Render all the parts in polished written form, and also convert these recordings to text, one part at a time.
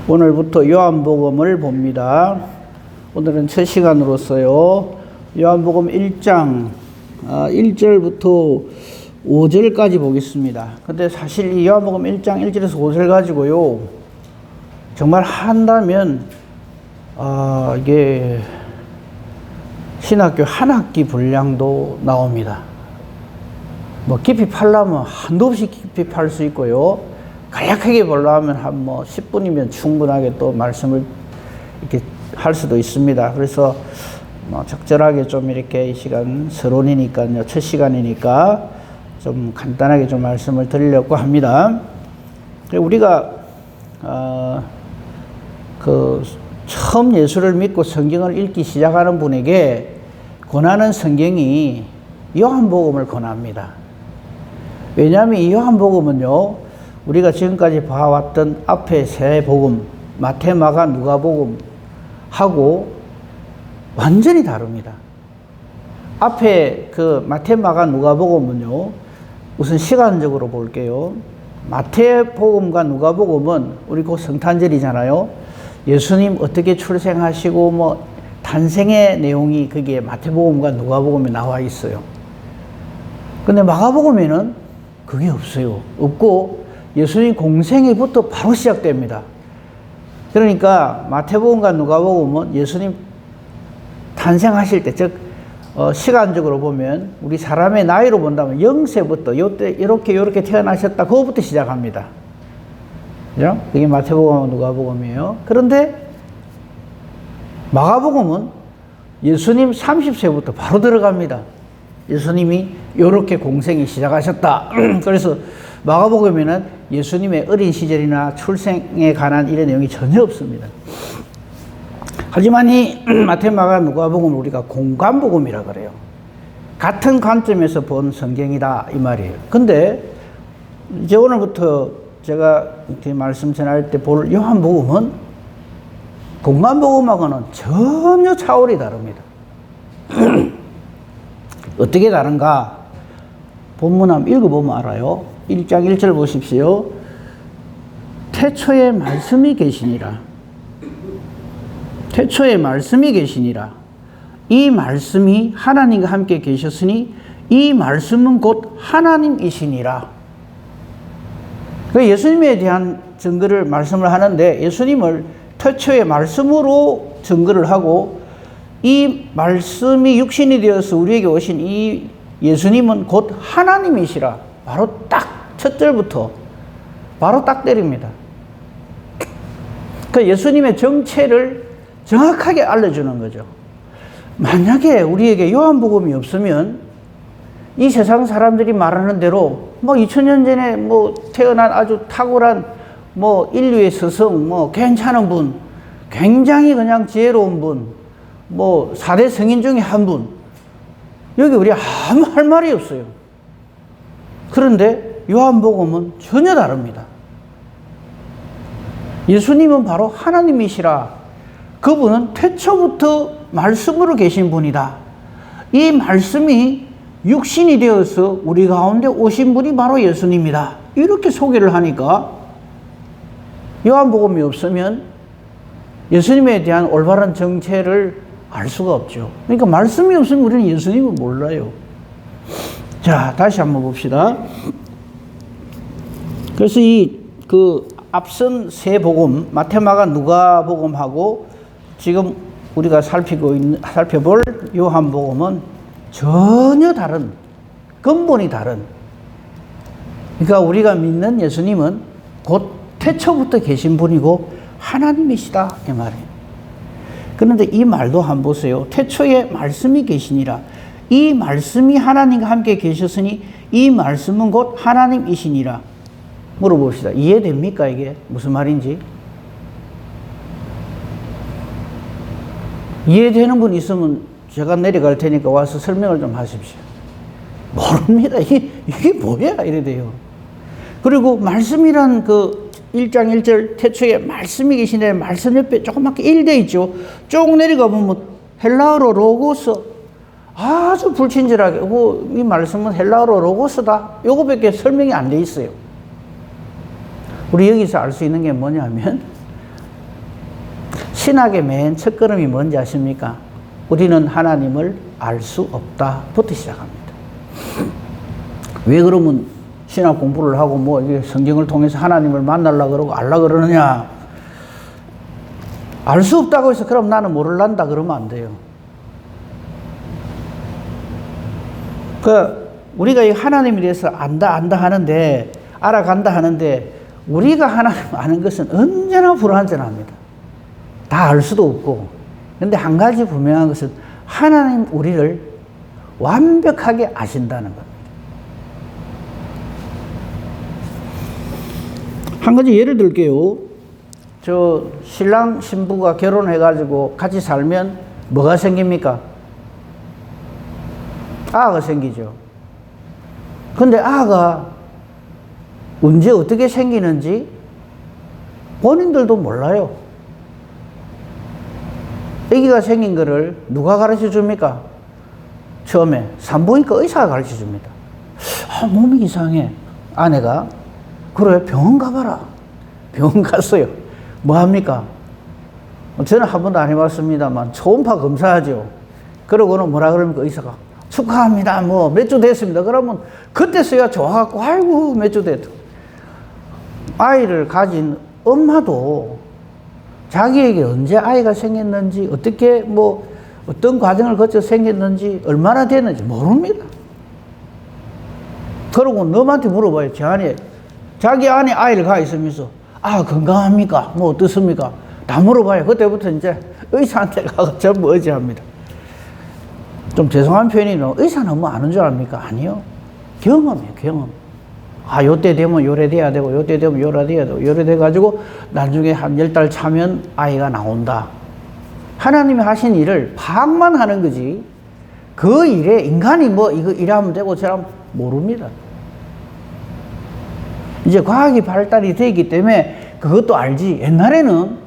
오늘부터 요한복음을 봅니다. 오늘은 첫 시간으로서요. 요한복음 1장 1절부터 5절까지 보겠습니다. 근데 사실 이 요한복음 1장 1절에서 5절 가지고요. 정말 한다면 이게 신학교 한 학기 분량도 나옵니다. 뭐 깊이 팔려면 한도 없이 깊이 팔 수 있고요. 간략하게 보려면 한 10분이면 충분하게 또 말씀을 이렇게 할 수도 있습니다. 그래서 적절하게 좀 이렇게 이 시간 서론이니까요. 첫 시간이니까 좀 간단하게 좀 말씀을 드리려고 합니다. 우리가 처음 예수를 믿고 성경을 읽기 시작하는 분에게 권하는 성경이 요한복음을 권합니다. 왜냐하면 이 요한복음은요, 우리가 지금까지 봐왔던 앞에 세 복음, 마태, 마가, 누가복음 하고 완전히 다릅니다. 앞에 그 마태, 마가, 누가복음은요, 우선 시간적으로 볼게요. 마태복음과 누가복음은 우리 곧 성탄절이잖아요. 예수님 어떻게 출생하시고 탄생의 내용이 거기에 마태복음과 누가복음에 나와 있어요. 근데 마가복음에는 그게 없어요. 없고 예수님 공생애부터 바로 시작됩니다. 그러니까 마태복음과 누가복음은 예수님 탄생하실 때, 즉 시간적으로 보면 우리 사람의 나이로 본다면 0세부터 요때 이렇게 태어나셨다. 그거부터 시작합니다. 그죠? 그게 마태복음과 누가복음이에요. 그런데 마가복음은 예수님 30세부터 바로 들어갑니다. 예수님이 이렇게 공생이 시작하셨다. 그래서 마가복음에는 예수님의 어린 시절이나 출생에 관한 이런 내용이 전혀 없습니다. 하지만 이 마태, 마가, 누가복음을 우리가 공관복음이라 그래요. 같은 관점에서 본 성경이다 이 말이에요. 근데 이제 오늘부터 제가 이렇게 말씀 전할 때 볼 요한복음은 공관복음하고는 전혀 차원이 다릅니다. 어떻게 다른가? 본문 한번 읽어보면 알아요. 1장 1절 보십시오. 태초에 말씀이 계시니라. 태초에 말씀이 계시니라. 이 말씀이 하나님과 함께 계셨으니 이 말씀은 곧 하나님이시니라. 예수님에 대한 증거를 말씀을 하는데 예수님을 태초의 말씀으로 증거를 하고 이 말씀이 육신이 되어서 우리에게 오신 이 예수님은 곧 하나님이시라. 바로 딱 첫 절부터 바로 딱 때립니다. 그 예수님의 정체를 정확하게 알려주는 거죠. 만약에 우리에게 요한복음이 없으면 이 세상 사람들이 말하는 대로 2000년 전에 태어난 아주 탁월한 인류의 스승, 괜찮은 분, 굉장히 그냥 지혜로운 분, 4대 성인 중에 한 분, 여기 우리 아무 할 말이 없어요. 그런데 요한복음은 전혀 다릅니다. 예수님은 바로 하나님이시라. 그분은 태초부터 말씀으로 계신 분이다. 이 말씀이 육신이 되어서 우리 가운데 오신 분이 바로 예수님이다. 이렇게 소개를 하니까 요한복음이 없으면 예수님에 대한 올바른 정체를 알 수가 없죠. 그러니까 말씀이 없으면 우리는 예수님을 몰라요. 자, 다시 한번 봅시다. 그래서 앞선 세 복음, 마태, 마가, 누가복음하고 지금 우리가 살펴볼 요한복음은 전혀 다른, 근본이 다른. 그러니까 우리가 믿는 예수님은 곧 태초부터 계신 분이고 하나님이시다 이 말이에요. 그런데 이 말도 한번 보세요. 태초에 말씀이 계시니라. 이 말씀이 하나님과 함께 계셨으니 이 말씀은 곧 하나님이시니라. 물어봅시다. 이해됩니까 이게? 무슨 말인지? 이해되는 분 있으면 제가 내려갈 테니까 와서 설명을 좀 하십시오. 모릅니다. 이게 뭐야? 이래 돼요. 그리고 말씀이란 1장 1절 태초에 말씀이 계시네. 말씀 옆에 조그맣게 1돼 있죠. 쭉 내려가 보면 헬라어로 로고스. 아주 불친절하게 이 말씀은 헬라어로 로고스다. 요거밖에 설명이 안 돼 있어요. 우리 여기서 알 수 있는 게 뭐냐면 신학의 맨 첫걸음이 뭔지 아십니까? 우리는 하나님을 알 수 없다부터 시작합니다. 왜 그러면 신학 공부를 하고 뭐 성경을 통해서 하나님을 만나려고 그러고 알려고 그러느냐? 알 수 없다고 해서 그럼 나는 모를란다 그러면 안 돼요. 우리가 이 하나님에 대해서 안다 하는데, 알아간다 하는데, 우리가 하나님 아는 것은 언제나 불완전합니다. 다 알 수도 없고. 근데 한 가지 분명한 것은 하나님 우리를 완벽하게 아신다는 겁니다. 한 가지 예를 들게요. 저 신랑 신부가 결혼해가지고 같이 살면 뭐가 생깁니까? 아가 생기죠. 근데 아가 언제 어떻게 생기는지 본인들도 몰라요. 아기가 생긴 거를 누가 가르쳐 줍니까? 처음에 산부인과 의사가 가르쳐 줍니다. 몸이 이상해. 아내가 그래 병원 가봐라. 병원 갔어요. 뭐 합니까? 저는 한 번도 안 해봤습니다만 초음파 검사하죠. 그러고는 뭐라 그럽니까? 의사가 축하합니다. 뭐 몇 주 됐습니다. 그러면 그때서야 좋아갖고 아이고 몇 주 됐다. 아이를 가진 엄마도 자기에게 언제 아이가 생겼는지, 어떻게 뭐 어떤 과정을 거쳐 생겼는지, 얼마나 됐는지 모릅니다. 그러고 너한테 물어봐요. 자기 안에 아이를 가 있으면서 건강합니까? 뭐 어떻습니까? 다 물어봐요. 그때부터 이제 의사한테 가서 전부 의지합니다. 좀 죄송한 표현이요. 의사는 뭐 아는 줄 압니까? 아니요. 경험이에요, 경험. 요때 되면 요래 돼야 되고, 요때 되면 요래 돼야 되고, 요래 돼가지고, 나중에 한 10달 차면 아이가 나온다. 하나님이 하신 일을 파악만 하는 거지, 그 일에 인간이 뭐 이거 일하면 되고, 저라면 모릅니다. 이제 과학이 발달이 되기 때문에 그것도 알지. 옛날에는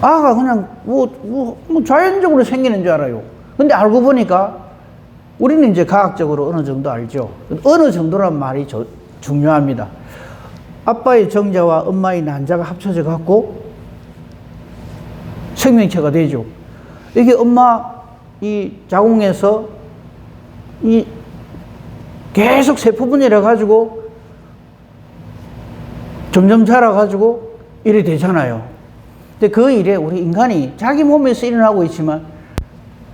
아가 그냥 뭐 자연적으로 생기는 줄 알아요. 근데 알고 보니까 우리는 이제 과학적으로 어느 정도 알죠. 어느 정도란 말이 중요합니다. 아빠의 정자와 엄마의 난자가 합쳐져 갖고 생명체가 되죠. 이게 엄마 이 자궁에서 이 계속 세포 분열해 가지고 점점 자라 가지고 이래 되잖아요. 근데 그 일에 우리 인간이 자기 몸에서 일어나고 있지만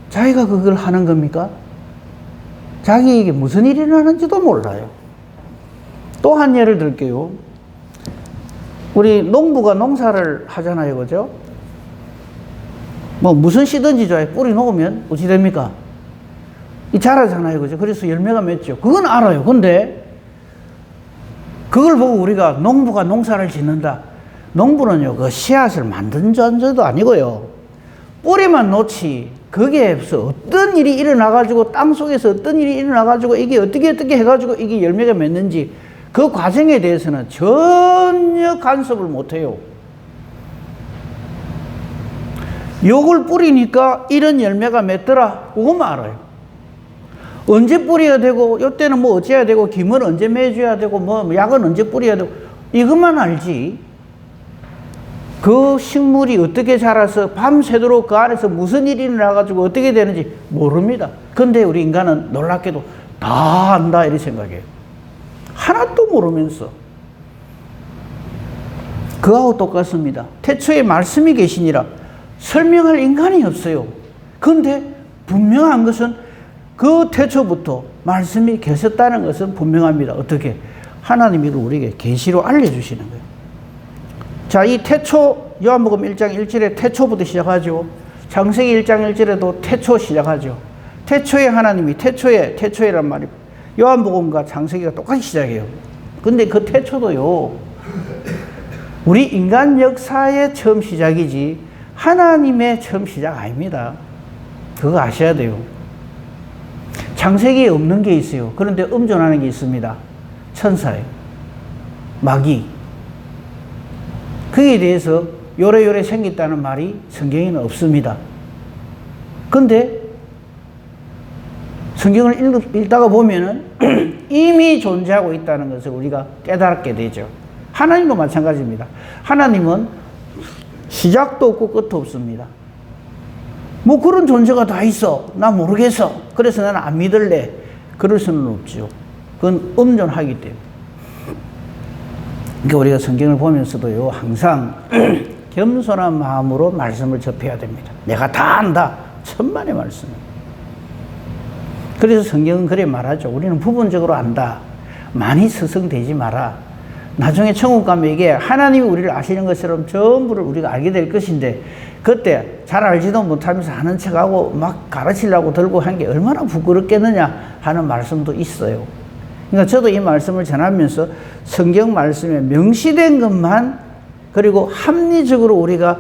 자기가 그걸 하는 겁니까? 자기에게 무슨 일이 일어나는지도 몰라요. 또 한 예를 들게요. 우리 농부가 농사를 하잖아요. 그죠? 뭐 무슨 씨든지 좋아요. 뿌리 놓으면 어찌 됩니까? 이 자라잖아요. 그죠? 그래서 열매가 맺죠. 그건 알아요. 근데 그걸 보고 우리가 농부가 농사를 짓는다. 농부는요, 그 씨앗을 만든 존재도 아니고요. 뿌리만 놓지, 거기에서 어떤 일이 일어나가지고, 땅 속에서 어떤 일이 일어나가지고, 이게 어떻게 해가지고 이게 열매가 맺는지, 그 과정에 대해서는 전혀 간섭을 못해요. 요걸 뿌리니까 이런 열매가 맺더라. 그것만 알아요. 언제 뿌려야 되고, 요때는 뭐 어찌해야 되고, 김은 언제 매줘야 되고, 뭐 약은 언제 뿌려야 되고, 이것만 알지. 그 식물이 어떻게 자라서 밤새도록 그 안에서 무슨 일이 일어나가지고 어떻게 되는지 모릅니다. 근데 우리 인간은 놀랍게도 다 안다 이렇게 생각해요. 하나도 모르면서. 그하고 똑같습니다. 태초에 말씀이 계시니라 설명할 인간이 없어요. 근데 분명한 것은 그 태초부터 말씀이 계셨다는 것은 분명합니다. 어떻게? 하나님이 우리에게 계시로 알려주시는 거예요. 자, 이 태초, 요한복음 1장 1절에 태초부터 시작하죠. 창세기 1장 1절에도 태초 시작하죠. 태초에 하나님이, 태초에란 말이 요한복음과 창세기가 똑같이 시작해요. 근데 그 태초도요, 우리 인간 역사의 처음 시작이지 하나님의 처음 시작 아닙니다. 그거 아셔야 돼요. 창세기에 없는 게 있어요. 그런데 음존하는 게 있습니다. 천사예요. 마귀. 그에 대해서 요래요래 생겼다는 말이 성경에는 없습니다. 근데 성경을 읽다가 보면은 이미 존재하고 있다는 것을 우리가 깨달게 되죠. 하나님도 마찬가지입니다. 하나님은 시작도 없고 끝도 없습니다. 뭐 그런 존재가 다 있어. 나 모르겠어. 그래서 나는 안 믿을래. 그럴 수는 없죠. 그건 엄존하기 때문에. 그러니까 우리가 성경을 보면서도요, 항상 겸손한 마음으로 말씀을 접해야 됩니다. 내가 다 안다. 천만의 말씀입니다. 그래서 성경은 그래 말하죠. 우리는 부분적으로 안다. 많이 스승되지 마라. 나중에 천국 가면 이게 하나님이 우리를 아시는 것처럼 전부를 우리가 알게 될 것인데, 그때 잘 알지도 못하면서 하는 척하고 막 가르치려고 들고 한 게 얼마나 부끄럽겠느냐 하는 말씀도 있어요. 그러니까 저도 이 말씀을 전하면서 성경 말씀에 명시된 것만, 그리고 합리적으로 우리가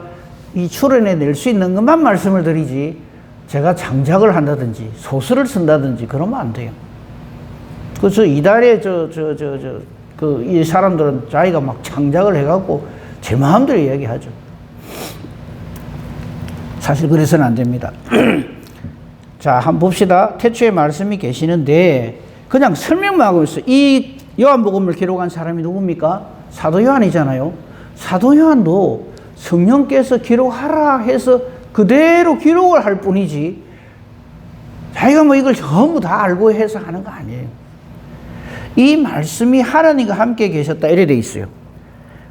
이 추론해 낼 수 있는 것만 말씀을 드리지, 제가 장작을 한다든지 소설을 쓴다든지 그러면 안 돼요. 그래서 이달에 이 사람들은 자기가 막 창작을 해갖고 제 마음대로 이야기하죠. 사실 그래서는 안 됩니다. 자, 한번 봅시다. 태초에 말씀이 계시는데 그냥 설명만 하고 있어요. 이 요한복음을 기록한 사람이 누굽니까? 사도 요한이잖아요. 사도 요한도 성령께서 기록하라 해서 그대로 기록을 할 뿐이지, 자기가 뭐 이걸 전부 다 알고 해서 하는 거 아니에요. 이 말씀이 하나님과 함께 계셨다 이래 돼 있어요.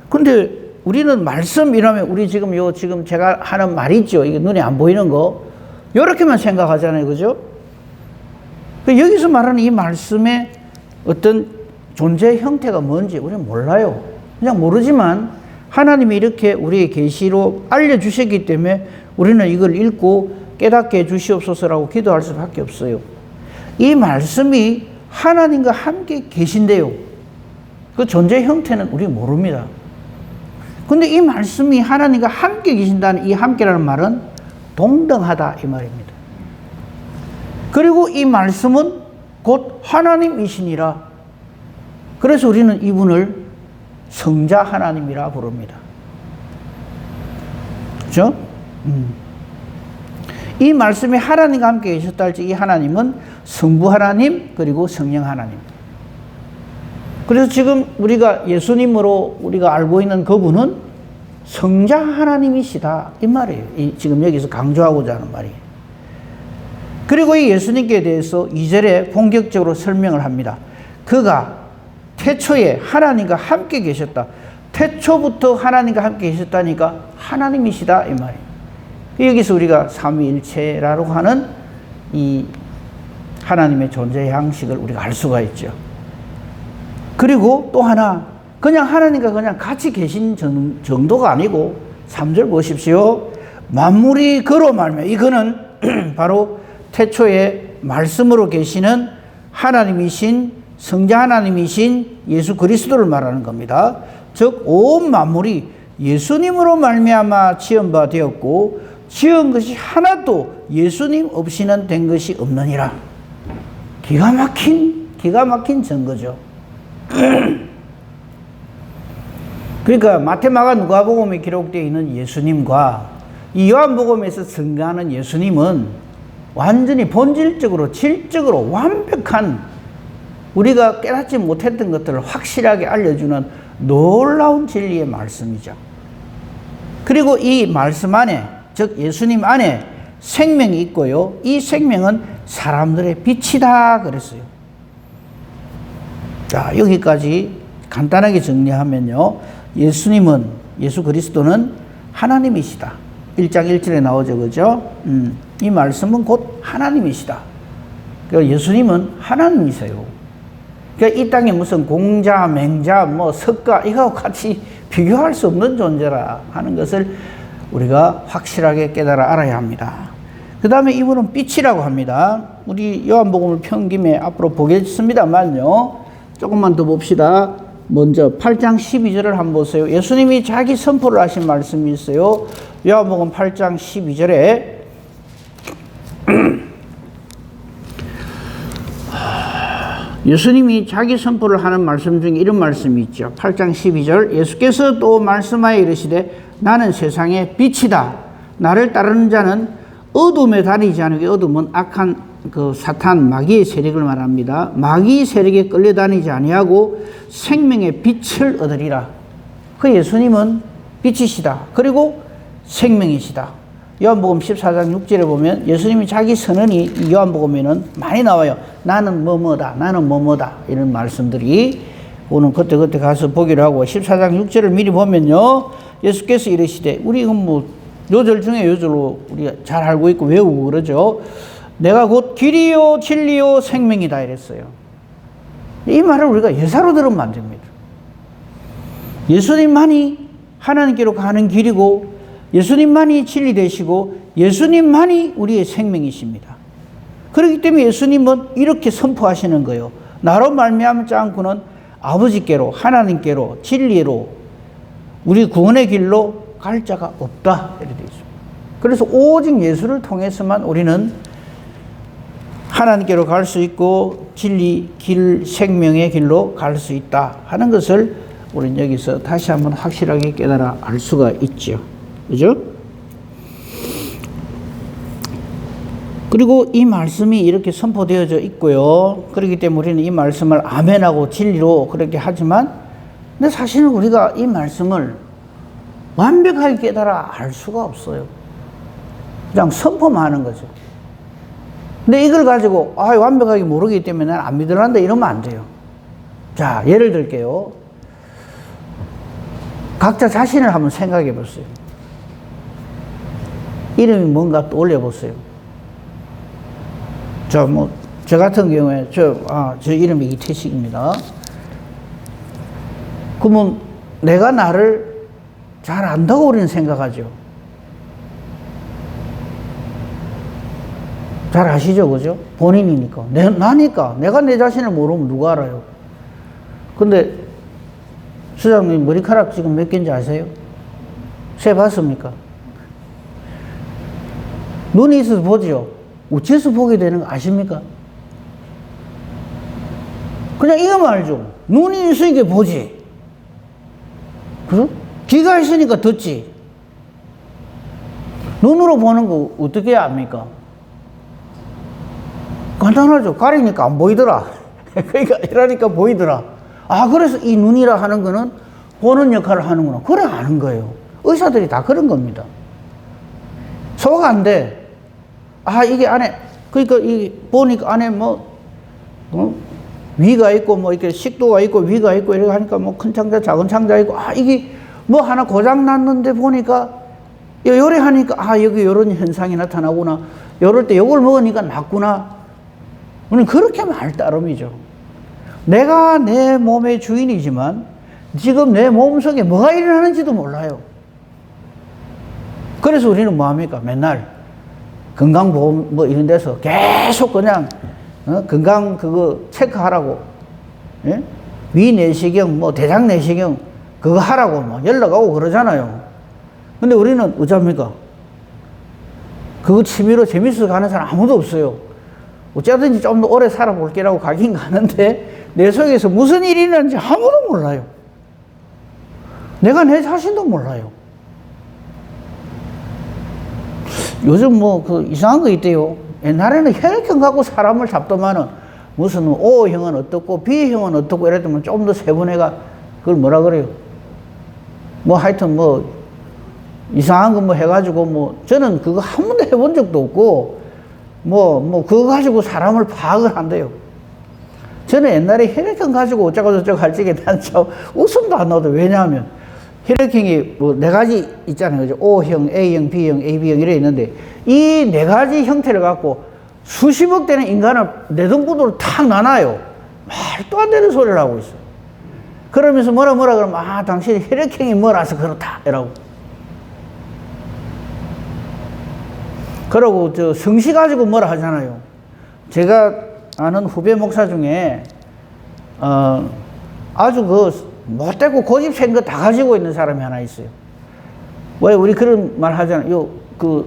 근데 우리는 말씀이라면 우리 지금 제가 하는 말 있죠. 이게 눈에 안 보이는 거. 요렇게만 생각하잖아요. 그죠? 여기서 말하는 이 말씀의 어떤 존재 형태가 뭔지 우리는 몰라요. 그냥 모르지만 하나님이 이렇게 우리의 계시로 알려주셨기 때문에 우리는 이걸 읽고 깨닫게 해 주시옵소서라고 기도할 수밖에 없어요. 이 말씀이 하나님과 함께 계신데요, 그 존재 형태는 우리 모릅니다. 근데 이 말씀이 하나님과 함께 계신다는 이 함께라는 말은 동등하다 이 말입니다. 그리고 이 말씀은 곧 하나님이시니라. 그래서 우리는 이분을 성자 하나님이라 부릅니다. 그렇죠? 이 말씀이 하나님과 함께 계셨다 할지 이 하나님은 성부 하나님 그리고 성령 하나님. 그래서 지금 우리가 예수님으로 우리가 알고 있는 그분은 성자 하나님이시다 이 말이에요. 지금 여기서 강조하고자 하는 말이에요. 그리고 이 예수님께 대해서 2절에 본격적으로 설명을 합니다. 그가 태초에 하나님과 함께 계셨다. 태초부터 하나님과 함께 계셨다니까 하나님이시다 이 말이에요. 여기서 우리가 삼위일체라고 하는 이 하나님의 존재 양식을 우리가 알 수가 있죠. 그리고 또 하나, 그냥 하나님과 그냥 같이 계신 정도가 아니고 3절 보십시오. 만물이 그로 말미암아, 이거는 바로 태초에 말씀으로 계시는 하나님이신 성자 하나님이신 예수 그리스도를 말하는 겁니다. 즉 온 만물이 예수님으로 말미암아 지은 바 되었고 지은 것이 하나도 예수님 없이는 된 것이 없느니라. 기가 막힌 증거죠. 그러니까 마태마가 누가복음에 기록되어 있는 예수님과 이 요한복음에서 증거하는 예수님은 완전히 본질적으로 질적으로 완벽한, 우리가 깨닫지 못했던 것들을 확실하게 알려주는 놀라운 진리의 말씀이죠. 그리고 이 말씀 안에, 즉 예수님 안에 생명이 있고요, 이 생명은 사람들의 빛이다 그랬어요. 자, 여기까지 간단하게 정리하면요, 예수 그리스도는 하나님이시다. 1장 1절에 나오죠, 그죠? 이 말씀은 곧 하나님이시다. 그러니까 예수님은 하나님이세요. 그러니까 이 땅에 무슨 공자, 맹자, 석가 이거하고 같이 비교할 수 없는 존재라 하는 것을 우리가 확실하게 깨달아 알아야 합니다. 그 다음에 이분은 빛이라고 합니다. 우리 요한복음을 편 김에 앞으로 보겠습니다만요, 조금만 더 봅시다. 먼저 8장 12절을 한번 보세요. 예수님이 자기 선포를 하신 말씀이 있어요. 요한복음 8장 12절에 예수님이 자기 선포를 하는 말씀 중에 이런 말씀이 있죠. 8장 12절, 예수께서 또 말씀하여 이르시되 나는 세상의 빛이다. 나를 따르는 자는 어둠에 다니지 않게, 어둠은 악한 그 사탄 마귀의 세력을 말합니다. 마귀 세력에 끌려다니지 아니하고 생명의 빛을 얻으리라. 그 예수님은 빛이시다. 그리고 생명이시다. 요한복음 14장 6절에 보면 예수님이 자기 선언이 요한복음에는 많이 나와요. 나는 뭐뭐다. 나는 뭐뭐다. 이런 말씀들이 오늘 그때 가서 보기로 하고 14장 6절을 미리 보면요. 예수께서 이르시되 우리 이건 뭐 요절 중에 요절로 우리가 잘 알고 있고 외우고 그러죠. 내가 곧 길이요 진리요 생명이다 이랬어요. 이 말을 우리가 예사로 들으면 안 됩니다. 예수님만이 하나님께로 가는 길이고 예수님만이 진리 되시고 예수님만이 우리의 생명이십니다. 그렇기 때문에 예수님은 이렇게 선포하시는 거예요. 나로 말미암지 않고는 아버지께로 하나님께로 진리로 우리 구원의 길로 갈 자가 없다 이렇게 되어 있습니다. 그래서 오직 예수를 통해서만 우리는 하나님께로 갈 수 있고 진리 길 생명의 길로 갈 수 있다 하는 것을 우리는 여기서 다시 한번 확실하게 깨달아 알 수가 있죠. 그죠? 그리고 이 말씀이 이렇게 선포되어져 있고요. 그렇기 때문에 우리는 이 말씀을 아멘하고 진리로 그렇게 하지만 근데 사실은 우리가 이 말씀을 완벽하게 깨달아 알 수가 없어요. 그냥 선포만 하는 거죠. 근데 이걸 가지고 완벽하게 모르기 때문에 난 안 믿으란다 이러면 안 돼요. 자, 예를 들게요. 각자 자신을 한번 생각해 보세요. 이름이 뭔가 떠올려 보세요. 저 같은 경우에 저 이름이 이태식입니다. 그러면 내가 나를 잘 안다고 우리는 생각하죠. 잘 아시죠? 그죠? 본인이니까. 나니까. 내가 내 자신을 모르면 누가 알아요? 근데, 수장님 머리카락 지금 몇 개인지 아세요? 세봤습니까? 눈이 있어서 보죠? 어째서 보게 되는 거 아십니까? 그냥 이거만 알죠? 눈이 있으니까 보지. 그죠? 귀가 있으니까 듣지. 눈으로 보는 거 어떻게 압니까? 간단하죠. 가리니까 안 보이더라. 그러니까 이러니까 보이더라. 그래서 이 눈이라 하는 거는 보는 역할을 하는구나. 그래 아는 거예요. 의사들이 다 그런 겁니다. 소화가 안 돼. 이게 안에 그러니까 이 보니까 안에 위가 있고 이렇게 식도가 있고 위가 있고 이렇게 하니까 큰 창자 작은 창자 있고 이게 하나 고장 났는데 보니까 요래 하니까 여기 요런 현상이 나타나구나. 요럴 때 요걸 먹으니까 낫구나. 우리는 그렇게 말 따름이죠. 내가 내 몸의 주인이지만 지금 내 몸속에 뭐가 일어나는지도 몰라요. 그래서 우리는 뭐 합니까? 맨날 건강보험 이런 데서 계속 그냥 건강 그거 체크하라고, 예? 위 내시경 대장 내시경 그거 하라고 연락하고 그러잖아요. 근데 우리는 어쩝니까? 그거 취미로 재밌어서 가는 사람 아무도 없어요. 어쩌든지 좀 더 오래 살아볼게라고 가긴 가는데 내 속에서 무슨 일이 있는지 아무도 몰라요. 내가 내 자신도 몰라요. 요즘 이상한 거 있대요. 옛날에는 혈액형 갖고 사람을 잡더만은 무슨 O형은 어떻고 B형은 어떻고 이랬더만 좀 더 세분해가 그걸 뭐라 그래요? 하여튼 이상한 거 해가지고 저는 그거 한 번도 해본 적도 없고 그거 가지고 사람을 파악을 한대요. 저는 옛날에 혈액형 가지고 어쩌고저쩌고 할 적에 난 참 웃음도 안 나오더라고요. 왜냐하면 혈액형이 네 가지 있잖아요. 그죠? O형, A형, B형, AB형 이래 있는데 이 네 가지 형태를 갖고 수십억 되는 인간을 내등분으로 탁 나눠요. 말도 안 되는 소리를 하고 있어요. 그러면서 뭐라 그러면 당신이 혈액형이 뭐라서 그렇다 이라고. 그러고 성씨 가지고 뭐라 하잖아요. 제가 아는 후배 목사 중에 아주 못되고 고집센 거 다 가지고 있는 사람이 하나 있어요. 왜 우리 그런 말 하잖아요.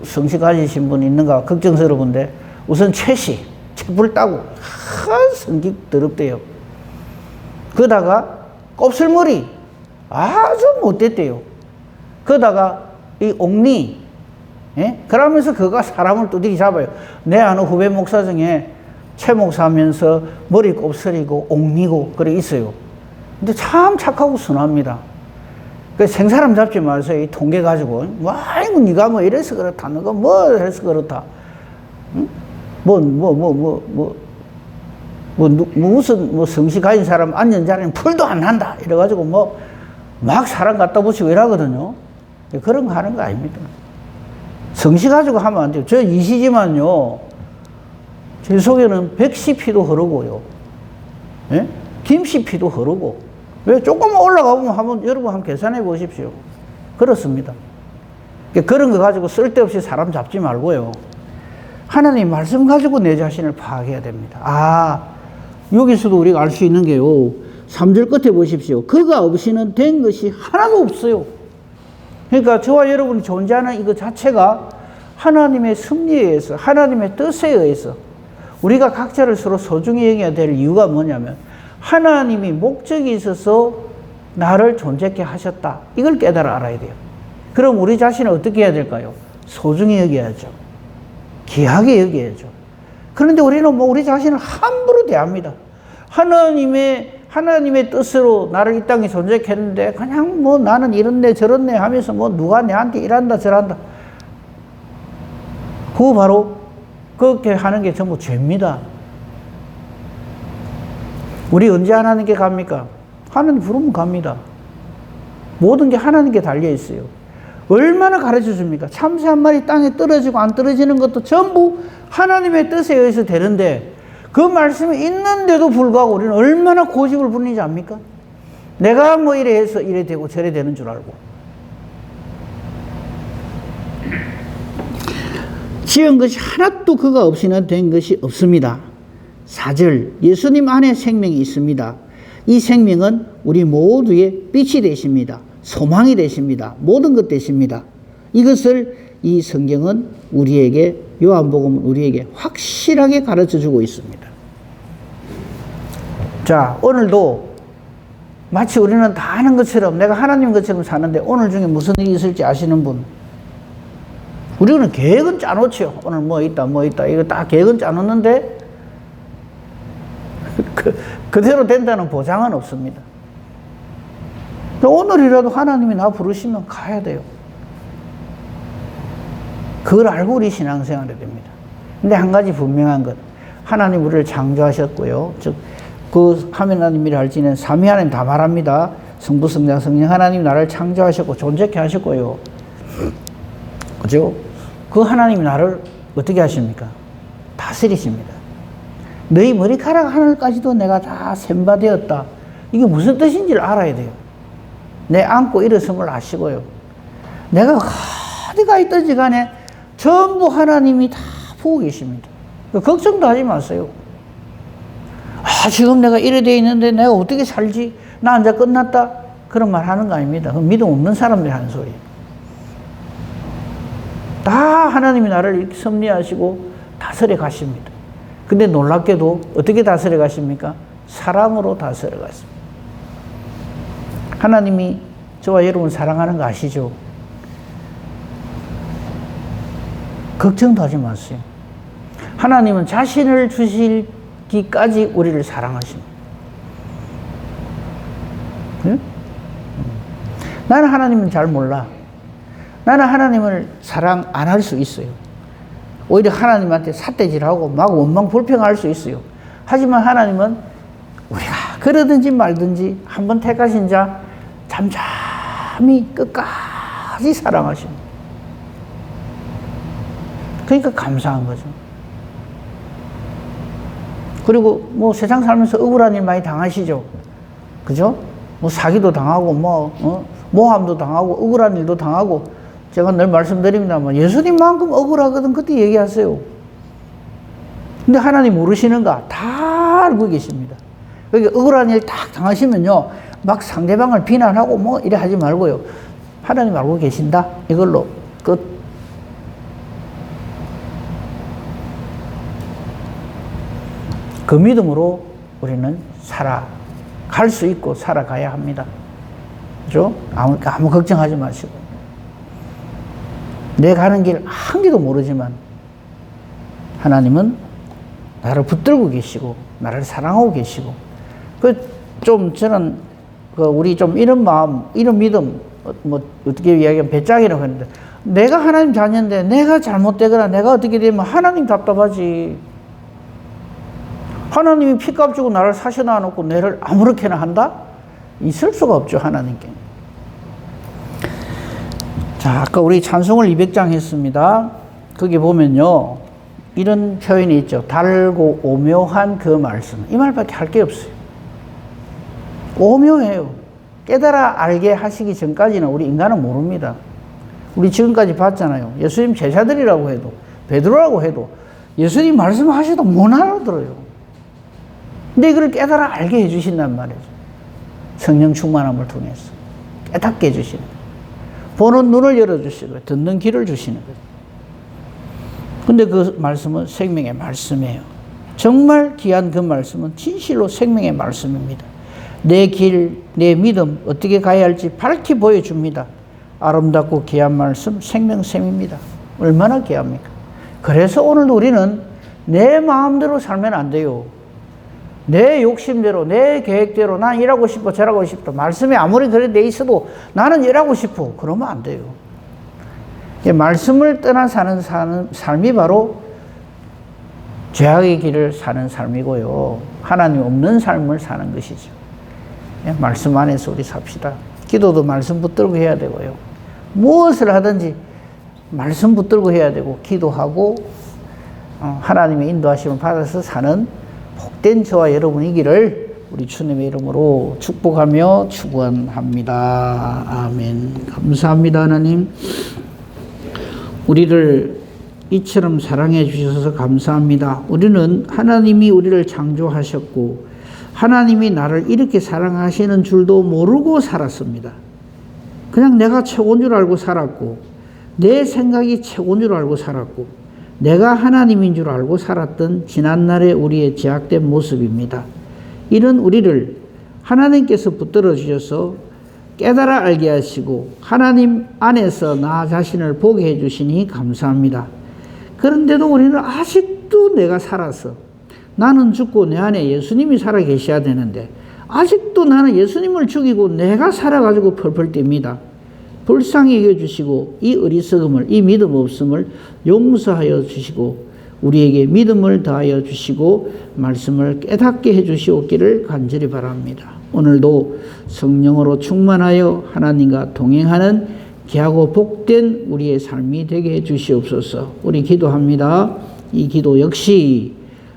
성씨 가지신 분 있는가 걱정스러운데 우선 최씨 채불 따고 성격 더럽대요. 그러다가 곱슬머리 아주 못됐대요. 그러다가 이 옥니, 예? 그러면서 그가 사람을 두드리 잡아요. 내 아는 후배 목사 중에 최 목사 하면서 머리 곱슬이고 옥니고 그래 있어요. 근데 참 착하고 순합니다. 그 생사람 잡지 마세요. 이 통계 가지고. 뭐, 아이고, 니가 뭐 이래서 그렇다. 너가 뭐 이래서 그렇다. 응? 무슨 성씨 가진 사람 앉은 자리는 풀도 안 난다. 이래가지고 막 사람 갖다 붙이고 이러거든요. 그런 거 하는 거 아닙니다. 성씨 가지고 하면 안 돼요. 저 이시지만요. 제 속에는 백씨 피도 흐르고요. 예? 김씨 피도 흐르고. 왜 조금만 올라가 보면 여러분 한번 계산해 보십시오. 그렇습니다. 그런 거 가지고 쓸데없이 사람 잡지 말고요. 하나님 말씀 가지고 내 자신을 파악해야 됩니다. 아, 여기서도 우리가 알 수 있는 게요. 3절 끝에 보십시오. 그가 없이는 된 것이 하나도 없어요. 그러니까 저와 여러분이 존재하는 이거 자체가 하나님의 섭리에 의해서, 하나님의 뜻에 의해서 우리가 각자를 서로 소중히 여겨야 될 이유가 뭐냐면 하나님이 목적이 있어서 나를 존재케 하셨다. 이걸 깨달아 알아야 돼요. 그럼 우리 자신을 어떻게 해야 될까요? 소중히 여겨야죠. 귀하게 여겨야죠. 그런데 우리는 우리 자신을 함부로 대합니다. 하나님의 뜻으로 나를 이 땅에 존재케 했는데 그냥 나는 이렇네 저렇네 하면서 누가 내한테 이란다 저란다. 그거 바로 그렇게 하는 게 전부 죄입니다. 우리 언제 하나님께 갑니까? 하나님 부르면 갑니다. 모든 게 하나님께 달려 있어요. 얼마나 가르쳐 줍니까? 참새 한 마리 땅에 떨어지고 안 떨어지는 것도 전부 하나님의 뜻에 의해서 되는데 그 말씀이 있는데도 불구하고 우리는 얼마나 고집을 부리는지 압니까? 내가 이래 해서 이래 되고 저래 되는 줄 알고. 지은 것이 하나도 그가 없이는 된 것이 없습니다. 4절 예수님 안에 생명이 있습니다. 이 생명은 우리 모두의 빛이 되십니다. 소망이 되십니다. 모든 것 되십니다. 이것을 이 성경은 우리에게 요한복음은 우리에게 확실하게 가르쳐주고 있습니다. 자, 오늘도 마치 우리는 다 아는 것처럼 내가 하나님 것처럼 사는데 오늘 중에 무슨 일이 있을지 아시는 분? 우리는 계획은 짜놓죠. 오늘 뭐 있다 이거 다 계획은 짜놓는데 그대로 된다는 보장은 없습니다. 오늘이라도 하나님이 나 부르시면 가야 돼요. 그걸 알고 우리 신앙생활을 해야 됩니다. 근데 한 가지 분명한 것, 하나님 우리를 창조하셨고요. 즉, 그 하나님이라 할지는 삼위 하나님 다 말합니다. 성부, 성자, 성령 하나님 나를 창조하셨고 존재케 하셨고요. 그죠? 그 하나님이 나를 어떻게 하십니까? 다스리십니다. 너희 머리카락 하늘까지도 내가 다 셈바되었다. 이게 무슨 뜻인지를 알아야 돼요. 내 안고 일어섬을 아시고요. 내가 어디가 있든지 간에 전부 하나님이 다 보고 계십니다. 걱정도 하지 마세요. 아, 지금 내가 이래 돼 있는데 내가 어떻게 살지? 나 이제 끝났다? 그런 말 하는 거 아닙니다. 그건 믿음 없는 사람들이 하는 소리예요. 다 하나님이 나를 이렇게 섭리하시고 다스려 가십니다. 근데 놀랍게도 어떻게 다스려 가십니까? 사랑으로 다스려 가십니다. 하나님이 저와 여러분 사랑하는 거 아시죠? 걱정도 하지 마세요. 하나님은 자신을 주시기까지 우리를 사랑하십니다. 응? 나는 하나님은 잘 몰라. 나는 하나님을 사랑 안 할 수 있어요. 오히려 하나님한테 삿대질하고 막 원망 불평할 수 있어요. 하지만 하나님은 우리가 그러든지 말든지 한번 택하신 자 잠잠히 끝까지 사랑하십니다. 그러니까 감사한 거죠. 그리고 세상 살면서 억울한 일 많이 당하시죠? 그죠? 사기도 당하고 모함도 당하고 억울한 일도 당하고 제가 늘 말씀드립니다만 예수님만큼 억울하거든 그때 얘기하세요. 근데 하나님 모르시는가? 다 알고 계십니다. 그러니까 억울한 일 딱 당하시면요 막 상대방을 비난하고 이래 하지 말고요. 하나님 알고 계신다. 이걸로 끝. 그 믿음으로 우리는 살아갈 수 있고 살아가야 합니다. 그죠? 아무 걱정하지 마시고. 내 가는 길 한 개도 모르지만 하나님은 나를 붙들고 계시고 나를 사랑하고 계시고 저는 우리 좀 이런 마음, 이런 믿음 뭐 어떻게 이야기하면 배짱이라고 하는데, 내가 하나님 자녀인데 내가 잘못되거나 내가 어떻게 되면 하나님 답답하지. 하나님이 피값 주고 나를 사셔 놔놓고 내를 아무렇게나 한다? 있을 수가 없죠, 하나님께. 자, 아까 우리 찬송을 200장 했습니다. 거기 보면요, 이런 표현이 있죠. 달고 오묘한 그 말씀. 이 말밖에 할 게 없어요. 오묘해요. 깨달아 알게 하시기 전까지는 우리 인간은 모릅니다. 우리 지금까지 봤잖아요. 예수님 제자들이라고 해도, 베드로라고 해도 예수님 말씀하셔도 못 알아들어요. 근데 이걸 깨달아 알게 해주신단 말이죠. 성령 충만함을 통해서 깨닫게 해주시는 거예요. 보는 눈을 열어주시고 듣는 귀를 주시는 거예요. 근데 그 말씀은 생명의 말씀이에요. 정말 귀한 그 말씀은 진실로 생명의 말씀입니다. 내 길, 내 믿음 어떻게 가야 할지 밝히 보여줍니다. 아름답고 귀한 말씀 생명샘입니다. 얼마나 귀합니까? 그래서 오늘 우리는 내 마음대로 살면 안 돼요. 내 욕심대로, 내 계획대로 난 이러고 싶어 저러고 싶다. 말씀이 아무리 그래 돼 있어도 나는 이러고 싶어. 그러면 안 돼요. 말씀을 떠나 사는 삶이 바로 죄악의 길을 사는 삶이고요. 하나님 없는 삶을 사는 것이죠. 말씀 안에서 우리 삽시다. 기도도 말씀 붙들고 해야 되고요. 무엇을 하든지 말씀 붙들고 해야 되고 기도하고 하나님의 인도하심을 받아서 사는 복된 저와 여러분이기를 우리 주님의 이름으로 축복하며 축원합니다. 아멘. 감사합니다, 하나님. 우리를 이처럼 사랑해 주셔서 감사합니다. 우리는 하나님이 우리를 창조하셨고 하나님이 나를 이렇게 사랑하시는 줄도 모르고 살았습니다. 그냥 내가 최고인 줄 알고 살았고 내 생각이 최고인 줄 알고 살았고 내가 하나님인 줄 알고 살았던 지난날의 우리의 제약된 모습입니다. 이런 우리를 하나님께서 붙들어 주셔서 깨달아 알게 하시고 하나님 안에서 나 자신을 보게 해주시니 감사합니다. 그런데도 우리는 아직도 내가 살아서 나는 죽고 내 안에 예수님이 살아 계셔야 되는데 아직도 나는 예수님을 죽이고 내가 살아가지고 펄펄 뜁니다. 불쌍히 여겨주시고 이 어리석음을, 이 믿음 없음을 용서하여 주시고 우리에게 믿음을 더하여 주시고 말씀을 깨닫게 해주시옵기를 간절히 바랍니다. 오늘도 성령으로 충만하여 하나님과 동행하는 귀하고 복된 우리의 삶이 되게 해주시옵소서. 우리 기도합니다. 이 기도 역시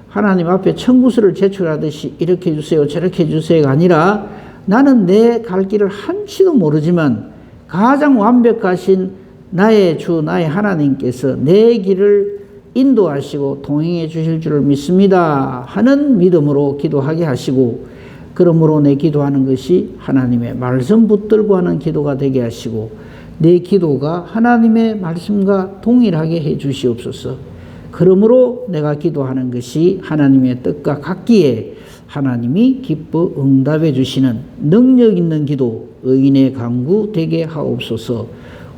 하나님 앞에 청구서를 제출하듯이 이렇게 해주세요 저렇게 해주세요가 아니라 나는 내 갈 길을 한치도 모르지만 가장 완벽하신 나의 주 나의 하나님께서 내 길을 인도하시고 동행해 주실 줄을 믿습니다 하는 믿음으로 기도하게 하시고 그러므로 내 기도하는 것이 하나님의 말씀 붙들고 하는 기도가 되게 하시고 내 기도가 하나님의 말씀과 동일하게 해 주시옵소서. 그러므로 내가 기도하는 것이 하나님의 뜻과 같기에 하나님이 기뻐 응답해 주시는 능력 있는 기도 의인의 강구 되게 하옵소서.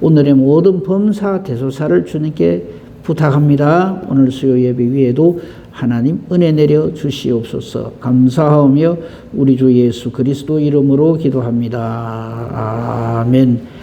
오늘의 모든 범사 대소사를 주님께 부탁합니다. 오늘 수요 예배 위에도 하나님 은혜 내려 주시옵소서. 감사하며 우리 주 예수 그리스도 이름으로 기도합니다. 아멘.